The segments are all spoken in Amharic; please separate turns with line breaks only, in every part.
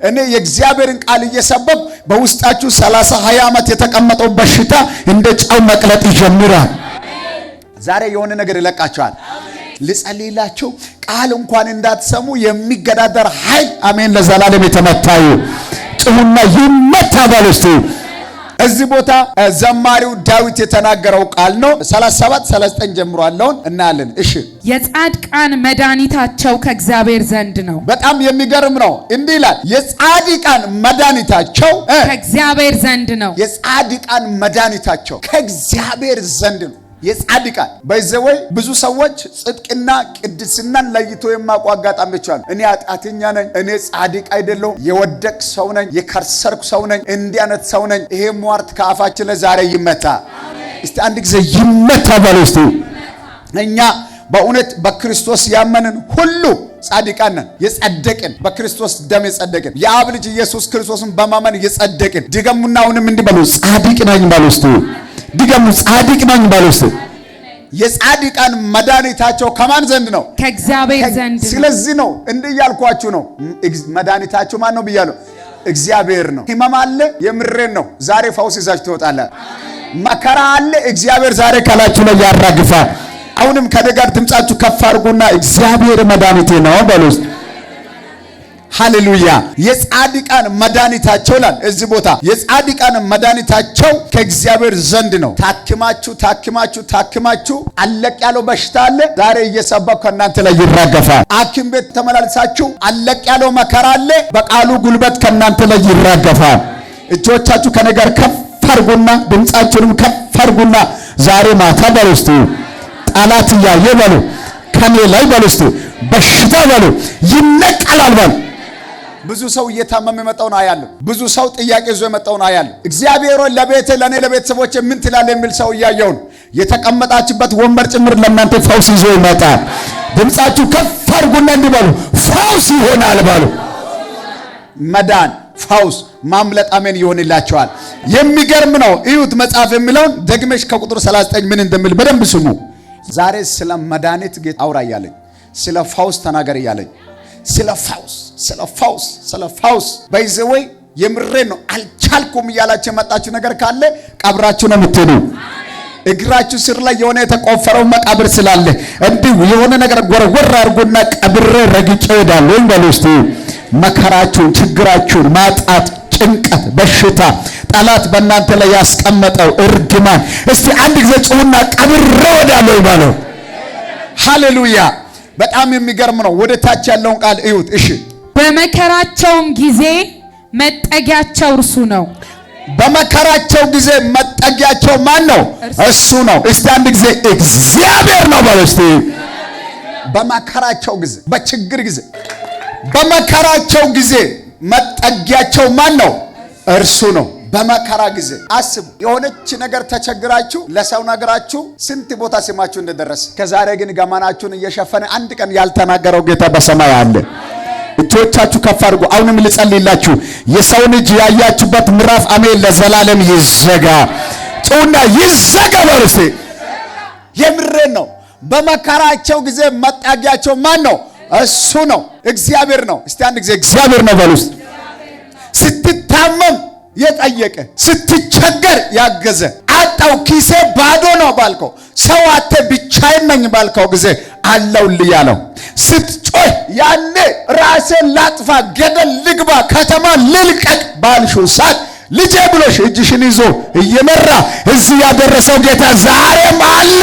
እኔ የእግዚአብሔርን ቃል እየሰበኩ በውስጣችሁ 30-20 ዓመት የተቀመጠው በሽታ እንደ ጨው መቅለጥ ይጀምራል። ዛሬ የሆነ ነገር ይለቃችኋል። ልጸልይላችሁ ቃል እንኳን እንዳትሰሙ የሚገዳደር ኃይል አሜን ለዘላለም የተመታዩ ጭሁና ይመታ ባለስቱ እዚህ ቦታ ዘማሪው ዳዊት የተናገረው ቃል ነው። 37-39 ጀምሮ አለውን እናያለን። እሺ
የጻድቃን መድኃኒታቸው ከእግዚአብሔር ዘንድ ነው።
በጣም የሚገርም ነው። እንዲህ ይላል የጻድቃን መድኃኒታቸው
ከእግዚአብሔር ዘንድ ነው።
የጻድቃን መድኃኒታቸው ከእግዚአብሔር ዘንድ ነው። የጻድቃን በዘወይ ብዙ ሰዎች ጽድቅና ቅድስናን ለይቶ የማቋጋጣም ይችላል። እኔ ኃጢአተኛ ነኝ፣ እኔ ጻድቅ አይደለሁም፣ የወደቅ ሰው ነኝ፣ የከሰርኩ ሰው ነኝ፣ እንዲህ አይነት ሰው ነኝ። ይሄ ሟርት ከአፋችን ላይ ዛሬ ይመታ። እስቲ አንድ ጊዜ ይመታ በሉ እስቲ። እኛ በእውነት በክርስቶስ ያመንን ሁሉ ጻድቃን ነን፣ የጸደቅን በክርስቶስ ደም የጸደቅን የአብ ልጅ ኢየሱስ ክርስቶስን በማመን የጸደቅን። ድገሙና አሁንም እንዲህ በሉ ጻድቅ ነኝ በሉ እስቲ። ድገሙ ጻድቅ ነኝ በሉ እስቲ። የጻድቃን መድኃኒታቸው ከማን ዘንድ ነው?
ከእግዚአብሔር ዘንድ ነው። ስለዚህ
ነው እንዲህ ያልኳችሁ ነው። መድኃኒታቸው ማን ነው ብያለሁ? እግዚአብሔር ነው። ህመም አለ፣ የምሬን ነው። ዛሬ ፈውስ ይዛችሁ ትወጣላችሁ። መከራ አለ፣ እግዚአብሔር ዛሬ ካላችሁ ላይ ያራግፋል። አሁንም ከደጋር ድምጻችሁ ከፍ አድርጉና እግዚአብሔር መድኃኒቴ ነው በሉ እስቲ። ሃሌሉያ። የጻድቃን መድኃኒታቸው ይላል እዚህ ቦታ። የጻድቃን መድኃኒታቸው ከእግዚአብሔር ዘንድ ነው። ታክማችሁ አለቅ ያለው በሽታ አለ፣ ዛሬ እየሰበኩ ከእናንተ ላይ ይራገፋል። ሐኪም ቤት ተመላልሳችሁ አለቅ ያለው መከራ አለ፣ በቃሉ ጉልበት ከእናንተ ላይ ይራገፋል። እጆቻችሁ ከነገር ከፍ አድርጉና ድምጻችሁንም ከፍ አድርጉና ዛሬ ማታ በሉ እስቲ ጠላት እያየ በሉ ከኔ ላይ በሉ እስቲ በሽታ በሉ ይነቀላል በሉ። ብዙ ሰው እየታመመ የመጣውን አያለሁ። ብዙ ሰው ጥያቄ ይዞ የመጣውን አያለሁ። እግዚአብሔር ሆይ ለቤቴ ለኔ ለቤተሰቦቼ ምን ትላለህ የሚል ሰው እያየሁ ነው። የተቀመጣችበት ወንበር ጭምር ለእናንተ ፈውስ ይዞ ይመጣል። ድምጻችሁ ከፍ አድርጉና እንዲህ በሉ ፈውስ ይሆናል በሉ። መዳን፣ ፈውስ፣ ማምለጥ አሜን ይሆንላችኋል። የሚገርም ነው። እዩት መጽሐፍ የሚለውን ደግመሽ ከቁጥር 39 ምን እንደሚል በደንብ ስሙ። ዛሬ ስለ መድኃኒት ጌታ አውራ እያለኝ፣ ስለ ፈውስ ተናገር እያለኝ፣ ስለ ፈውስ በይዘወይ የምሬ ነው። አልቻልኩም እያላችሁ የመጣችሁ ነገር ካለ ቀብራችሁ ነው የምትሄዱ። እግራችሁ ስር ላይ የሆነ የተቆፈረው መቃብር ስላለ እንዲሁ የሆነ ነገር ጎረጎር አድርጎና ቀብሬ ረግጬ እሄዳለሁ ወይም በሉ እስቲ መከራችሁን፣ ችግራችሁን፣ ማጣት፣ ጭንቀት፣ በሽታ ጠላት በእናንተ ላይ ያስቀመጠው እርግማን እስቲ አንድ ጊዜ ጩሁና ቀብሬ እሄዳለሁ ይባለው። ሃሌሉያ። በጣም የሚገርም ነው። ወደ ታች ያለውን ቃል እዩት። እሺ
በመከራቸውም ጊዜ መጠጊያቸው እርሱ ነው።
በመከራቸው ጊዜ መጠጊያቸው ማን ነው? እሱ ነው። እስቲ አንድ ጊዜ እግዚአብሔር ነው በሉ እስቲ። በመከራቸው ጊዜ፣ በችግር ጊዜ፣ በመከራቸው ጊዜ መጠጊያቸው ማን ነው? እርሱ ነው። በመከራ ጊዜ አስቡ። የሆነች ነገር ተቸግራችሁ ለሰው ነገራችሁ ስንት ቦታ ስማችሁ እንደደረሰ ከዛሬ ግን ገመናችሁን እየሸፈነ አንድ ቀን ያልተናገረው ጌታ በሰማይ አለ። እጆቻችሁ ከፍ አድርጉ። አሁንም ልጸልይላችሁ። የሰውን እጅ ያያችሁበት ምዕራፍ አሜን ለዘላለም ይዘጋ። ጩና ይዘጋ በሉ እስቲ። የምሬን ነው። በመከራቸው ጊዜ መጠጊያቸው ማን ነው? እሱ ነው። እግዚአብሔር ነው። እስቲ አንድ ጊዜ እግዚአብሔር ነው በሉ እስቲ። ስትታመም የጠየቀ ስትቸገር ያገዘ አጣው ኪሴ ባዶ ነው ባልከው ሰው አተ ብቻዬን ነኝ ባልከው ጊዜ አለውልህ ያለው ስትጮህ ያኔ ራሴን ላጥፋ ገደል ልግባ ከተማ ልልቀቅ ባልሽው ሰዓት ልጄ ብሎሽ እጅሽን ይዞ እየመራ እዚህ ያደረሰው ጌታ ዛሬም አለ።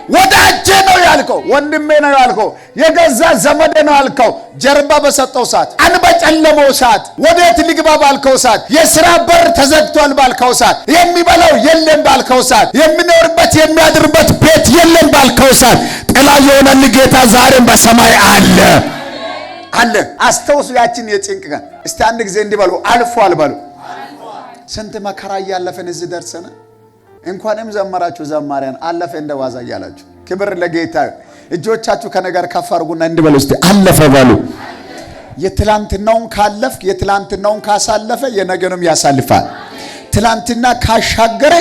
ወዳጄ ነው ያልከው፣ ወንድሜ ነው ያልከው፣ የገዛ ዘመዴ ነው ያልከው ጀርባ በሰጠው ሰዓት፣ አን በጨለመው ሰዓት፣ ወዴት ልግባ ባልከው ሰዓት፣ የሥራ በር ተዘግቷል ባልከው ሰዓት፣ የሚበላው የለም ባልከው ሰዓት፣ የሚኖርበት የሚያድርበት ቤት የለም ባልከው ሰዓት ጥላ የሆነልህ ጌታ ዛሬም በሰማይ አለ። አስተውሱ ያችን የጭንቅ ቀን። እስቲ አንድ ጊዜ እንዲህ በሉ አልፏል በሉ። ስንት መከራ እያለፈን እዚህ ደርሰን እንኳንም ዘመራችሁ ዘማሪያን አለፈ እንደዋዛ እያላችሁ ክብር ለጌታ። እጆቻችሁ ከነገር ከፍ አድርጉና እንዲህ በሉ እስቲ አለፈ በሉ። የትላንትናውን ካለፍክ የትላንትናውን ካሳለፈ የነገንም ያሳልፋል። ትላንትና ካሻገረ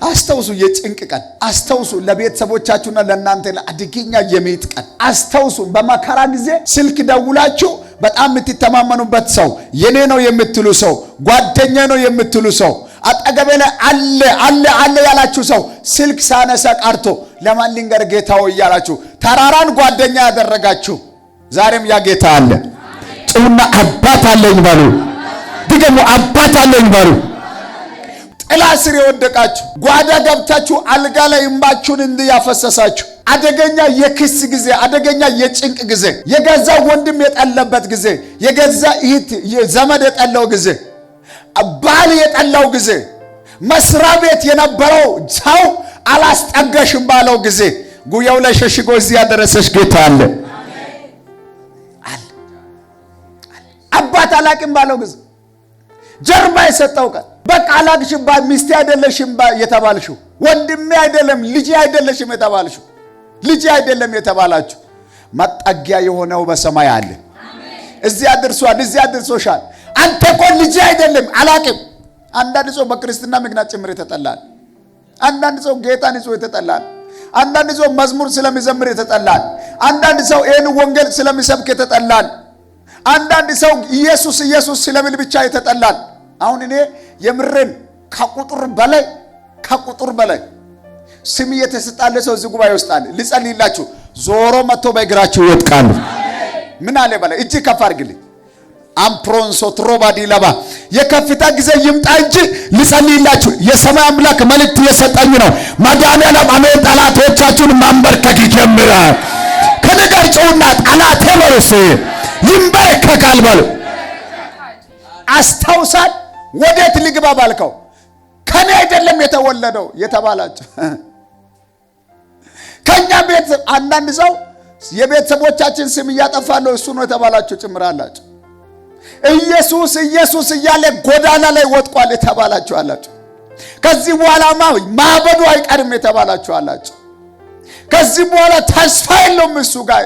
አስተውሱ የጭንቅ ቀን አስተውሱ። ለቤተሰቦቻችሁና ለእናንተ ለአደገኛ የሜት ቀን አስተውሱ። በመከራ ጊዜ ስልክ ደውላችሁ በጣም የምትተማመኑበት ሰው፣ የኔ ነው የምትሉ ሰው፣ ጓደኛ ነው የምትሉ ሰው፣ አጠገቤ ላይ አለ ያላችሁ ሰው ስልክ ሳነሳ ቀርቶ ለማን ልንገር ጌታው እያላችሁ ተራራን ጓደኛ ያደረጋችሁ ዛሬም ያ ጌታ አለ። ጩና አባት አለኝ በሉ። ድገሙ፣ አባት አለኝ በሉ። ጥላ ስር የወደቃችሁ ጓዳ ገብታችሁ አልጋ ላይ እንባችሁን እንዲያፈሰሳችሁ አደገኛ የክስ ጊዜ፣ አደገኛ የጭንቅ ጊዜ፣ የገዛ ወንድም የጠለበት ጊዜ፣ የገዛ እህት ዘመድ የጠላው ጊዜ፣ ባል የጠላው ጊዜ፣ መስሪያ ቤት የነበረው ሰው አላስጠጋሽም ባለው ጊዜ ጉያው ላይ ሸሽጎ እዚህ ያደረሰሽ ጌታ አለ። አባት አላቅም ባለው ጊዜ ጀርባ የሰጠው ቀን በቃ አላቅሽም ባ ሚስቴ አይደለሽም ባ የተባልሽው ወንድሜ አይደለም ልጅ አይደለሽም የተባልሽው ልጅ አይደለም የተባላችሁ መጠጊያ የሆነው በሰማይ አለ። እዚህ አድርሷል፣ እዚህ አድርሶሻል። አንተ እኮ ልጅ አይደለም አላቅም። አንዳንድ ሰው በክርስትና ምክንያት ጭምር የተጠላል። አንዳንድ ሰው ጌታን ይዞ የተጠላል። አንዳንድ ሰው መዝሙር ስለሚዘምር የተጠላል። አንዳንድ ሰው ይህን ወንጌል ስለሚሰብክ የተጠላል። አንዳንድ ሰው ኢየሱስ ኢየሱስ ስለሚል ብቻ የተጠላል። አሁን እኔ የምርን ከቁጥር በላይ ስም እየተሰጣለ ሰው እዚህ ጉባኤ ውስጥ አለ። ልጸልይላችሁ ዞሮ መጥቶ በእግራችሁ ይወድቃሉ። ምን አለ በላይ እጅ ከፍ አድርግልኝ። አምፕሮንሶ ትሮባዲ ለባ የከፍታ ጊዜ ይምጣ እንጂ ልጸልይላችሁ የሰማይ አምላክ መልእክት እየሰጠኝ ነው። መድኃኒዓለም አሜን። ጠላቶቻችሁን ማንበርከክ ይጀምራል። ከነገር ጨውና ጠላቴ በርስ ይንበረከካል በሉ። አስታውሳል። ወዴት ልግባ ባልከው ከኔ አይደለም የተወለደው የተባላችሁ ከኛ ቤት አንዳንድ ሰው የቤተሰቦቻችን ስም እያጠፋ ነው እሱ ነው የተባላችሁ ጭምራላችሁ። ኢየሱስ ኢየሱስ እያለ ጎዳና ላይ ወጥቋል የተባላችሁ አላችሁ። ከዚህ በኋላማ ማበዱ አይቀርም የተባላችሁ አላችሁ። ከዚህ በኋላ ተስፋ የለውም እሱ ጋር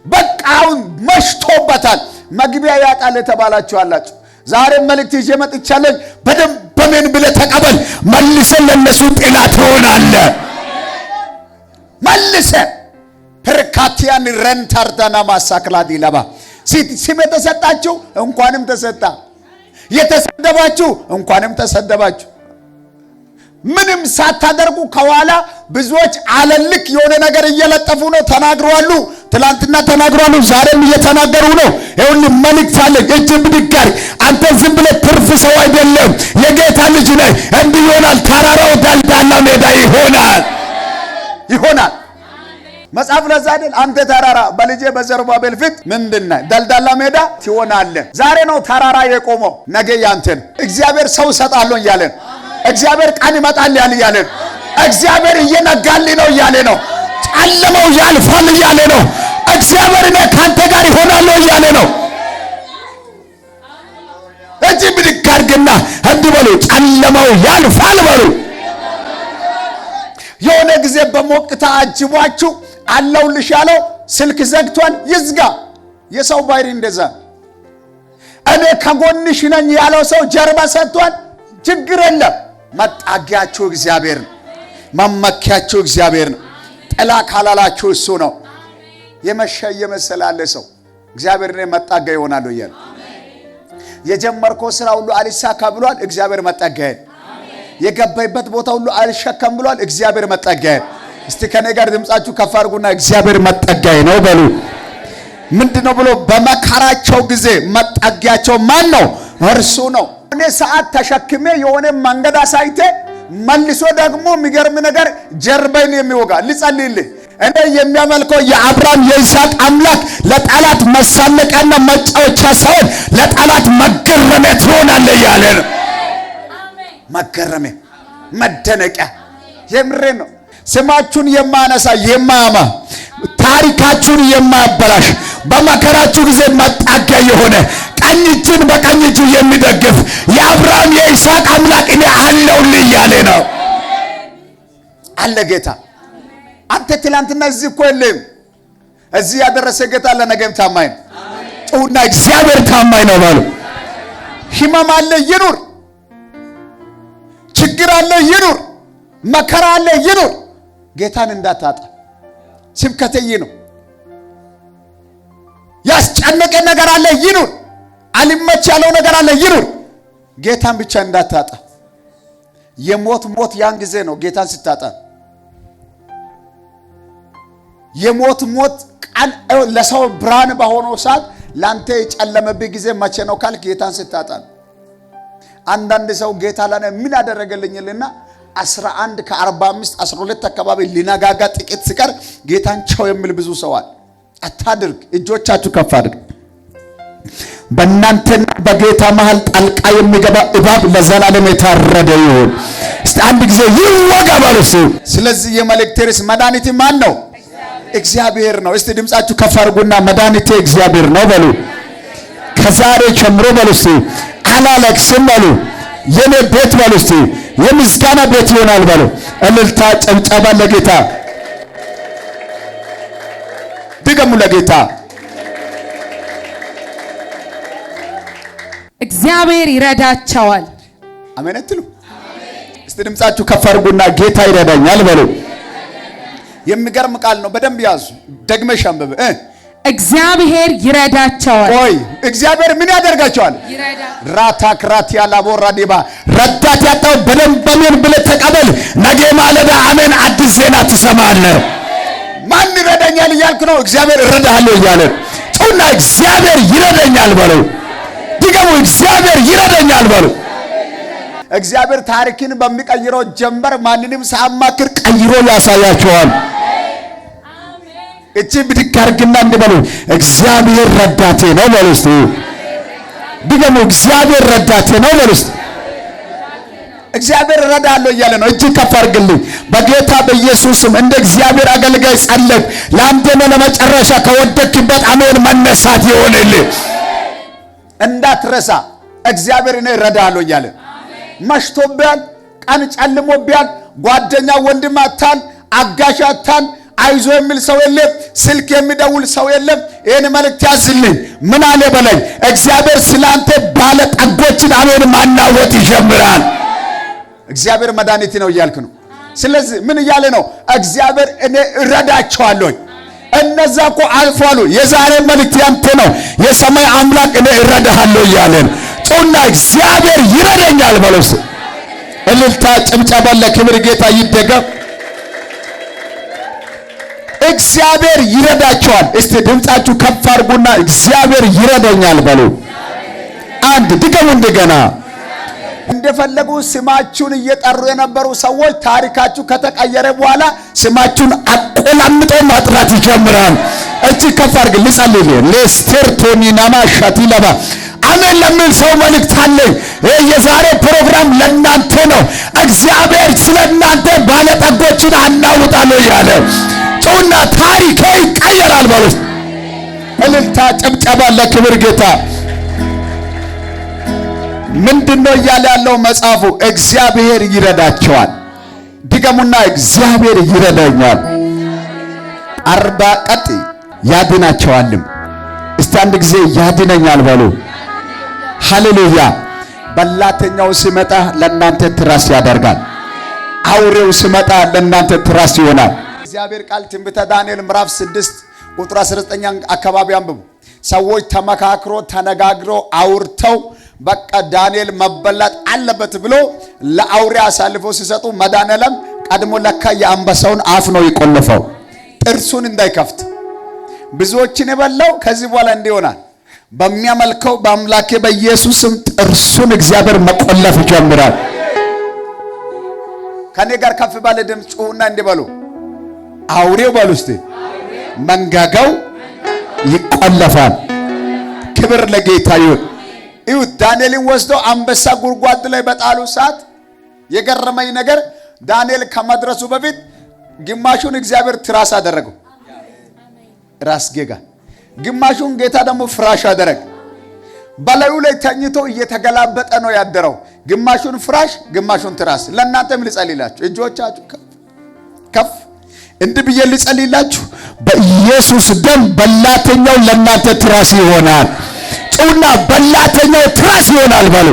በቃውን መሽቶበታል መግቢያ ያጣል የተባላችሁ አላችሁ። ዛሬ መልእክት ይዤ መጥቻለሁ። በደንብ በምን ብለህ ተቀበል። መልሰን ለነሱ ጤና ትሆናለህ። መልሰን ፐርካቲያን ረንታርዳና ማሳክላዲ ለባ ስም የተሰጣችሁ እንኳንም ተሰጣ፣ የተሰደባችሁ እንኳንም ተሰደባችሁ። ምንም ሳታደርጉ ከኋላ ብዙዎች አለልክ የሆነ ነገር እየለጠፉ ነው። ተናግረዋል፣ ትላንትና ተናግረዋል፣ ዛሬም እየተናገሩ ነው። ይሁን መልእክት አለ። እጅ ብድጋር አንተ ዝም ብለህ ትርፍ ሰው አይደለም፣ የጌታ ልጅ ነህ። እንዲህ ይሆናል። ተራራው ዳልዳላ ሜዳ ይሆናል። መጽሐፍ ለዛ አይደል? አንተ ተራራ በልጄ በዘሩባቤል ፊት ምንድነው ዳልዳላ ሜዳ ትሆናለህ። ዛሬ ነው ተራራ የቆመው፣ ነገ ያንተን። እግዚአብሔር ሰው ሰጣለሁ እያለን፣ እግዚአብሔር ቀን ይመጣል ያለን፣ እግዚአብሔር እየነጋልኝ ነው እያለ ነው። ጨለማው ያልፋል እያለ ነው። እግዚአብሔር እኔ ካንተ ጋር ይሆናለሁ እያለ ነው። እጅ ብድግ አድርግና እንዲህ በሉ፣ ጨለማው ያልፋል በሉ። የሆነ ጊዜ በሞቅታ አጅቧችሁ አለውልሽ ያለው ስልክ ዘግቷል፣ ይዝጋ። የሰው ባህሪ እንደዛ። እኔ ከጎንሽ ነኝ ያለው ሰው ጀርባ ሰጥቷል፣ ችግር የለም። መጣጊያችሁ እግዚአብሔር ነው። መመኪያችሁ እግዚአብሔር ነው። ጥላ ካላላችሁ እሱ ነው። የመሸ እየመሰላለ ሰው እግዚአብሔር እኔ መጣጊያ ይሆናል እያለ የጀመርከው ስራ ሁሉ አልሳካ ብሏል፣ እግዚአብሔር መጣጊያ። የገባይበት ቦታ ሁሉ አልሸከም ብሏል፣ እግዚአብሔር መጣጊያ። እስቲ ከኔ ጋር ድምጻችሁ ከፍ አድርጉና እግዚአብሔር መጣጊያ ነው በሉ። ምንድነው ብሎ በመከራቸው ጊዜ መጣጊያቸው ማን ነው? እርሱ ነው። እኔ ሰዓት ተሸክሜ የሆነ መንገድ አሳይቴ መልሶ ደግሞ የሚገርም ነገር ጀርባዬን የሚወጋ ልጸልይልህ። እኔ የሚያመልከው የአብርሃም የይስሐቅ አምላክ ለጠላት መሳለቂያና መጫወቻ ሳይሆን ለጠላት መገረሚያ ትሆናለህ እያለ ነው። መገረሚያ፣ መደነቂያ። የምሬን ነው። ስማችሁን የማነሳ የማያማ ታሪካችሁን የማያበላሽ በመከራችሁ ጊዜ መጣጊያ የሆነ ቀኝ እጅን በቀኝ እጁ የሚደግፍ የአብርሃም የይስሐቅ አምላክ እኔ አለሁልህ እያለ ነው አለ ጌታ። አንተ ትላንትና እዚህ እኮ የለም። እዚህ ያደረሰ ጌታ ለነገም ታማኝ ነው። ጩሁና እግዚአብሔር ታማኝ ነው በሉ። ሕመም አለ ይኑር፣ ችግር አለ ይኑር፣ መከራ አለ ይኑር፣ ጌታን እንዳታጣ። ስብከቴ ነው። ያስጨነቀ ነገር አለ ይኑር፣ አልመች ያለው ነገር አለ ይኑር፣ ጌታን ብቻ እንዳታጣ። የሞት ያን ጊዜ ነው ጌታን ስታጣ። የሞት ቀን ለሰው ብርሃን በሆነው ሰዓት ላንተ የጨለመብህ ጊዜ መቼ ነው ካልክ ጌታን ስታጣ። አንዳንድ ሰው ጌታ ለኔ ምን አደረገልኝልና 11 ከ45 12 አካባቢ ሊነጋጋ ጥቂት ሲቀር ጌታን ቻው የሚል ብዙ ሰው አለ። አታድርግ። እጆቻችሁ ከፍ አድርግ። በእናንተና በጌታ መሃል ጣልቃ የሚገባ እባብ ለዘላለም የታረደ ይሁን። እስቲ አንድ ጊዜ ይወጋ በሉ። ስለዚህ የመልእክቴ ርዕስ መድኃኒቴ ማን ነው? እግዚአብሔር ነው። እስቲ ድምጻችሁ ከፍ አድርጉና መድኃኒቴ እግዚአብሔር ነው በሉ። ከዛሬ ጀምሮ በሉ እስቲ አላለቅስም በሉ። የኔ ቤት በሉ እስቲ የምስጋና ቤት ይሆናል በሉ። እልልታ ጨብጨባ ለጌታ ድገሙ ለጌታ።
እግዚአብሔር ይረዳቸዋል።
አሜን አትሉ? እስቲ ድምጻችሁ ከፍ አድርጉና ጌታ ይረዳኛል በሉ። የሚገርም ቃል ነው። በደንብ ያዙ። ደግመሽ አንብብ።
እግዚአብሔር ይረዳቸዋል።
ቆይ እግዚአብሔር ምን ያደርጋቸዋል? ራታክራት ያላቦራ ዲባ ረዳት ያጣው በደንብ አሜን ብለህ ተቀበል። ነገ ማለዳ አሜን አዲስ ዜና ትሰማለህ። ማን ይረዳኛል እያልክ ነው? እግዚአብሔር እረዳሃለሁ እያለ ጩና እግዚአብሔር ይረዳኛል በሉ። ድገሙ። እግዚአብሔር ይረዳኛል በሉ። እግዚአብሔር ታሪክን በሚቀይረው ጀንበር ማንንም ሳያማክር ቀይሮ ያሳያቸዋል። እቺ ብድግ አድርግና እንበሉ እግዚአብሔር ረዳቴ ነው በሉ እስቲ። ድገሙ። እግዚአብሔር ረዳቴ ነው በሉ እስቲ። እግዚአብሔር እረዳለሁ እያለ ነው። እጅ ከፍ አድርግልኝ በጌታ በኢየሱስም። እንደ እግዚአብሔር አገልጋይ ጸለይክ። ለአንዴና ለመጨረሻ ከወደቅበት አሜን መነሳት ይሆንልህ። እንዳትረሳ እግዚአብሔር እኔ እረዳለሁ እያለ መሽቶብያል፣ ቀን ጨልሞብያል፣ ጓደኛ ወንድም አታል፣ አጋሽ አታል፣ አይዞ የሚል ሰው የለም፣ ስልክ የሚደውል ሰው የለም። ይሄን መልእክት ያዝልኝ። ምን አለ በለኝ እግዚአብሔር ስላንተ ባለ ጠጎችን አሜን ማናወጥ ይጀምራል። እግዚአብሔር መድኃኒት ነው እያልክ ነው። ስለዚህ ምን እያለ ነው? እግዚአብሔር እኔ እረዳቸዋለሁ። እነዛ እኮ አልፏሉ። የዛሬ መልእክት ያንተ ነው። የሰማይ አምላክ እኔ እረዳሃለሁ እያለን ጩና እግዚአብሔር ይረዳኛል በለስ። እልልታ ጭብጨባ ለክብር ጌታ ይደገም። እግዚአብሔር ይረዳቸዋል። እስቲ ድምጻችሁ ከፍ አድርጉና እግዚአብሔር ይረዳኛል በሉ። አንድ ድገሙ እንደገና። እንደፈለጉ ስማችሁን እየጠሩ የነበሩ ሰዎች ታሪካችሁ ከተቀየረ በኋላ ስማችሁን አቆላምጦ ማጥራት ይጀምራል። እቺ ከፍ አድርግ ልጸልይ። ለስቴርቶኒናማ ሻቲላባ አሜን ለምን ሰው መልእክት አለኝ። የዛሬ ፕሮግራም ለእናንተ ነው። እግዚአብሔር ስለእናንተ ባለጠጎችን አናውጣለሁ ያለ ጩና ታሪክ ይቀየራል በሉ። እልልታ ጭብጨባ ለክብር ጌታ። ምንድነው እያለ ያለው መጽሐፉ? እግዚአብሔር ይረዳቸዋል። ድገሙና እግዚአብሔር ይረዳኛል። 40 ቀጥ ያድናቸዋልም። እስቲ አንድ ጊዜ ያድነኛል በሉ። ሃሌሉያ። በላተኛው ሲመጣ ለእናንተ ትራስ ያደርጋል። አውሬው ሲመጣ ለእናንተ ትራስ ይሆናል። እግዚአብሔር ቃል ትንቢተ ዳንኤል ምዕራፍ 6 ቁጥር 19 አካባቢ አንብቡ። ሰዎች ተመካክሮ ተነጋግሮ አውርተው በቃ ዳንኤል መበላት አለበት ብሎ ለአውሬ አሳልፎ ሲሰጡ መድኃኔዓለም ቀድሞ ለካ የአንበሳውን አፍ ነው የቆለፈው ጥርሱን እንዳይከፍት። ብዙዎችን የበላው ከዚህ በኋላ እንዲሆናል በሚያመልከው በአምላኬ በኢየሱስም ጥርሱን እግዚአብሔር መቆለፍ ይጀምራል። ከኔ ጋር ከፍ ባለ ድምፅ ጩሁና እንዲበሉ አውሬው በሉ እስቲ መንጋጋው ይቆለፋል። ክብር ለጌታ ይሁን። ይሁን ዳንኤልን ወስደው አንበሳ ጉድጓድ ላይ በጣሉ ሰዓት የገረመኝ ነገር ዳንኤል ከመድረሱ በፊት ግማሹን እግዚአብሔር ትራስ አደረገው ራስጌ ጋር፣ ግማሹን ጌታ ደግሞ ፍራሽ አደረገ። በላዩ ላይ ተኝቶ እየተገላበጠ ነው ያደረው። ግማሹን ፍራሽ ግማሹን ትራስ። ለእናንተም ልጸልይላችሁ። እጆቻችሁ ከፍ እንዲህ ብዬ ልጸልይላችሁ። በኢየሱስ ደም በላተኛው ለእናንተ ትራስ ይሆናል። ጩና በላተኛው ትራስ ይሆናል በሉ።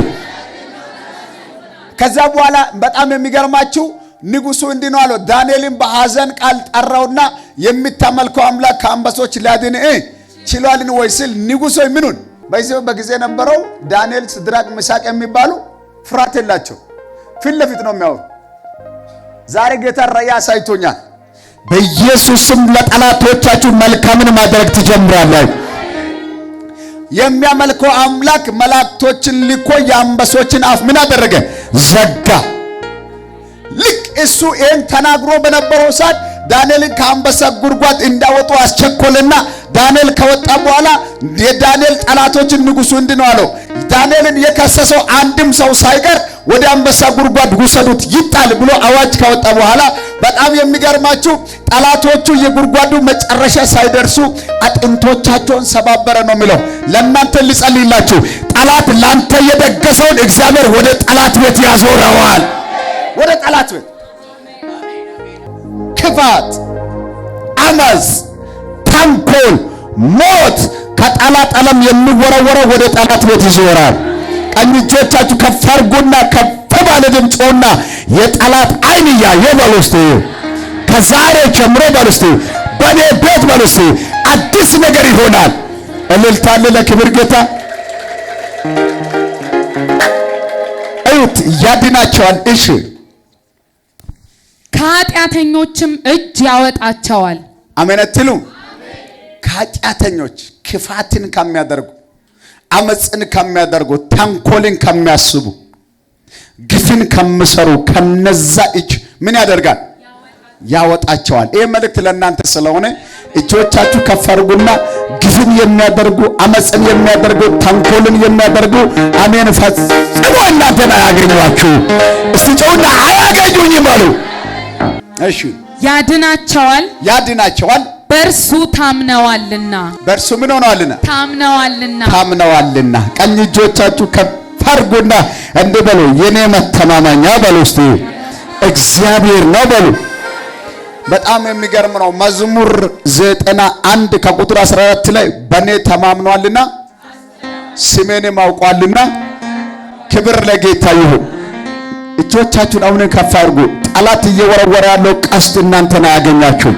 ከዛ በኋላ በጣም የሚገርማችሁ ንጉሱ እንዲህ ነው አለው። ዳንኤልን በሐዘን ቃል ጠራውና የሚታመልከው አምላክ ከአንበሶች ሊያድን ችሏልን ወይ ሲል ንጉሥ ሆይ ምኑን? በጊዜ ነበረው ዳንኤል፣ ሲድራቅ፣ ሚሳቅ የሚባሉ ፍርሃት የላቸው ፊት ለፊት ነው የሚያወሩ። ዛሬ ጌታ ራእይ አሳይቶኛል።
በኢየሱስም ለጠላቶቻችሁ መልካምን ማድረግ ትጀምራላችሁ።
የሚያመልከው አምላክ መላእክቶችን ልኮ የአንበሶችን አፍ ምን አደረገ? ዘጋ። ልክ እሱ ይህን ተናግሮ በነበረው ሰዓት ዳንኤልን ከአንበሳ ጉድጓድ እንዳወጡ አስቸኮልና ዳንኤል ከወጣ በኋላ የዳንኤል ጠላቶችን ንጉሡ እንዲህ ነው አለው፣ ዳንኤልን የከሰሰው አንድም ሰው ሳይቀር ወደ አንበሳ ጉድጓድ ውሰዱት ይጣል ብሎ አዋጅ ካወጣ በኋላ በጣም የሚገርማችሁ ጠላቶቹ የጉድጓዱ መጨረሻ ሳይደርሱ አጥንቶቻቸውን ሰባበረ ነው የሚለው። ለእናንተ ልጸልይላችሁ፣ ጠላት ላንተ የደገሰውን እግዚአብሔር ወደ ጠላት ቤት ያዞረዋል። ወደ ጠላት ቤት
ክፋት፣ አመፅ፣ ተንኮል፣ ሞት ከጠላት ዓለም የሚወረወረው ወደ ጠላት ቤት ይዞራል። ቀኝ እጆቻችሁ ከፍ አድርጉና ከፍ ባለ ድምፅ ጮኹና የጠላት ዓይን እያየ በሉ እስቲ፣ ከዛሬ ጀምሮ በሉ እስቲ፣ በኔ ቤት በሉ እስቲ አዲስ ነገር ይሆናል። እልልታ ለክብር ጌታ። እዩት፣ ያድናቸዋል። እሺ፣
ከኃጢአተኞችም እጅ ያወጣቸዋል።
አሜን አትሉም? ከኃጢአተኞች ክፋትን ከሚያደርጉ፣ አመፅን ከሚያደርጉ፣ ተንኮልን ከሚያስቡ፣ ግፍን ከሚሰሩ ከነዛ እጅ ምን ያደርጋል? ያወጣቸዋል። ይህ መልእክት ለእናንተ ስለሆነ እጆቻችሁ ከፍ አድርጉና ግፍን የሚያደርጉ፣ አመፅን የሚያደርጉ፣ ተንኮልን የሚያደርጉ አሜን ፈጽሞ እናንተን አያገኟችሁ። እስቲ ጮውና አያገኙኝም በሉ። እሺ፣
ያድናቸዋል፣
ያድናቸዋል።
በእርሱ ታምነዋልና።
በእርሱ ምን ሆነዋልና?
ታምነዋልና።
ታምነዋልና።
ቀኝ እጆቻችሁ ከፍ አድርጉና እንዲህ በሉ፣ የኔ መተማመኛ በሉ እስቲ እግዚአብሔር ነው በሉ።
በጣም የሚገርም ነው። መዝሙር 91 ከቁጥር 14 ላይ በኔ ተማምኗልና ስሜንም አውቋልና ክብር ለጌታ ይሁን። እጆቻችሁን አሁን ከፍ አድርጉ። ጠላት እየወረወረ ያለው ቀስት እናንተን አያገኛችሁም።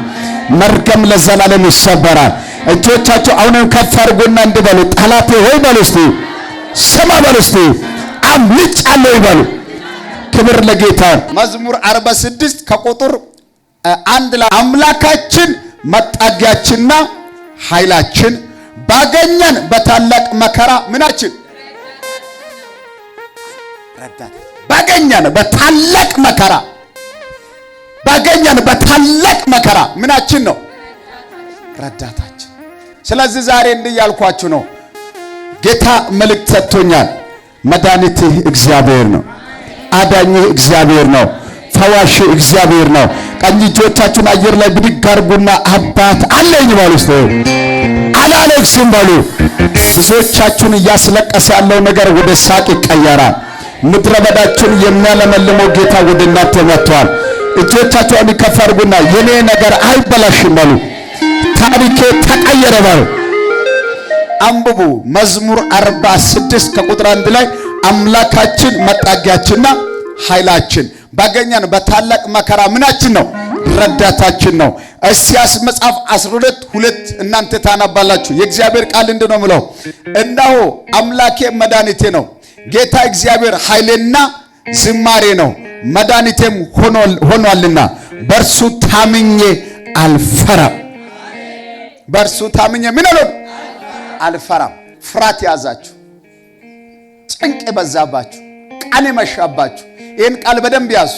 መርገም ለዘላለም ይሰበራል። እጆቻችሁ አሁን ከፍ አድርጉና እንዲህ በሉ፣ ጠላቴ ሆይ በሉ እስቲ ስማ በሉ እስቲ አምልጫለሁ ይበሉ። ክብር ለጌታ። መዝሙር 46 ከቁጥር 1 ላይ አምላካችን መጠጊያችንና ኃይላችን ባገኘን በታላቅ መከራ ምናችን ረዳት። ባገኘን በታላቅ መከራ፣ ባገኘን በታላቅ መከራ ምናችን ነው? ረዳታችን። ስለዚህ ዛሬ እንዲህ ያልኳችሁ ነው። ጌታ መልእክት ሰጥቶኛል። መድኃኒትህ እግዚአብሔር ነው። አዳኝህ እግዚአብሔር ነው። ፈዋሽ እግዚአብሔር ነው። ቀኝ እጆቻችሁን አየር ላይ ብድግ አድርጉና አባት አለኝ በሉ እስቲ። አላለቅስም በሉ። ብዙዎቻችሁን እያስለቀሰ ያለው ነገር ወደ ሳቅ ይቀየራል። ምድረ በዳችሁን የሚያለመልመው ጌታ ወደ እናንተ መጥቷል። እጆቻችሁን ከፍ አድርጉና የኔ ነገር አይበላሽም በሉ። ታሪኬ ተቀየረ በሉ። አንብቡ። መዝሙር 46 ከቁጥር 1 ላይ አምላካችን መጠጊያችንና ኃይላችን ባገኘን በታላቅ መከራ ምናችን ነው? ረዳታችን ነው። ኢሳይያስ መጽሐፍ 12:2 እናንተ ታነባላችሁ። የእግዚአብሔር ቃል እንዲህ ነው የሚለው፣ እነሆ አምላኬ መድኃኒቴ ነው፣ ጌታ እግዚአብሔር ኃይሌና ዝማሬ ነው፣ መድኃኒቴም ሆኗልና በእርሱ ታምኜ አልፈራም። በእርሱ ታምኜ ምን አለው? አልፈራም። ፍርሃት ያዛችሁ፣ ጭንቅ የበዛባችሁ፣ ቀን የመሻባችሁ ይህን ቃል በደንብ ያዙ።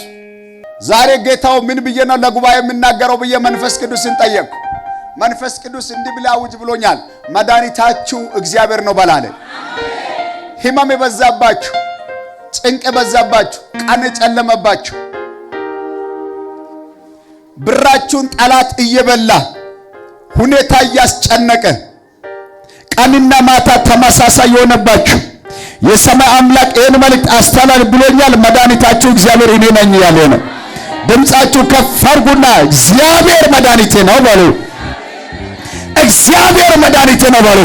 ዛሬ ጌታው ምን ብዬ ነው ለጉባኤ የምናገረው ብዬ መንፈስ ቅዱስን ጠየቅኩ። መንፈስ ቅዱስ እንዲህ ብለህ አውጅ ብሎኛል። መድኃኒታችሁ እግዚአብሔር ነው በላለ። ሕመም የበዛባችሁ፣ ጭንቅ የበዛባችሁ፣ ቀን የጨለመባችሁ፣ ብራችሁን ጠላት እየበላ ሁኔታ እያስጨነቀ ቀንና ማታ ተመሳሳይ የሆነባችሁ የሰማይ አምላክ ይህን መልእክት አስተላልፍ ብሎኛል። መድኃኒታችሁ እግዚአብሔር እኔ ነኝ ያለ ነው። ድምጻችሁ ከፍ አድርጉና እግዚአብሔር መድኃኒቴ ነው በሉ። እግዚአብሔር መድኃኒቴ ነው በሉ።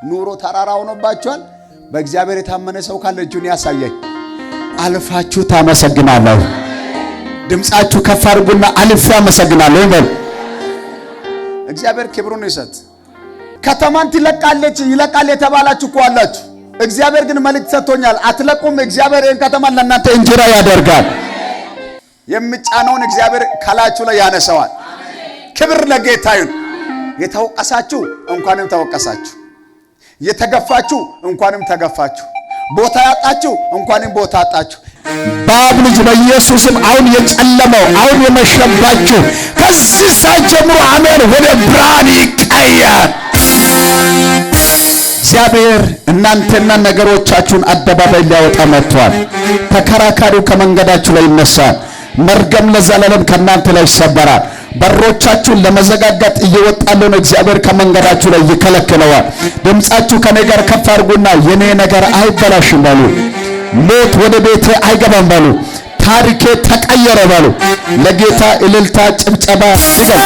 ኑሮ ተራራ ሆኖባችኋል። በእግዚአብሔር የታመነ ሰው ካለ እጁን ያሳየኝ። አልፋችሁ ታመሰግናለሁ። ድምጻችሁ ከፍ አድርጉና አልፌ አመሰግናለሁ በሉ። እግዚአብሔር ክብሩን ይሰጥ። ከተማን ይለቃል የተባላችሁ እኮ አላችሁ። እግዚአብሔር ግን መልእክት ሰጥቶኛል፣ አትለቁም። እግዚአብሔር ይህን ከተማን ለእናንተ እንጀራ ያደርጋል። የሚጫነውን እግዚአብሔር ካላችሁ ላይ ያነሰዋል። ክብር ለጌታ ይሁን። የተወቀሳችሁ እንኳንም ተወቀሳችሁ፣ የተገፋችሁ እንኳንም ተገፋችሁ፣ ቦታ ያጣችሁ እንኳንም ቦታ አጣችሁ።
በአብ ልጅ በኢየሱስም አሁን የጨለመው አሁን የመሸባችሁ ከዚህ ሰዓት ጀምሮ አሜን ወደ ብርሃን ይቀየር። እግዚአብሔር እናንተና ነገሮቻችሁን አደባባይ ሊያወጣ መጥቷል። ተከራካሪው ከመንገዳችሁ ላይ ይነሳል። መርገም ለዘላለም ከእናንተ ላይ ይሰበራል። በሮቻችሁን ለመዘጋጋት እየወጣለው ነው። እግዚአብሔር ከመንገዳችሁ ላይ ይከለክለዋል። ድምጻችሁ ከኔ ጋር ከፍ አድርጉና የኔ ነገር አይበላሽም በሉ። ሞት ወደ ቤቴ አይገባም በሉ። ታሪኬ ተቀየረ በሉ። ለጌታ እልልታ ጭብጨባ ይበል።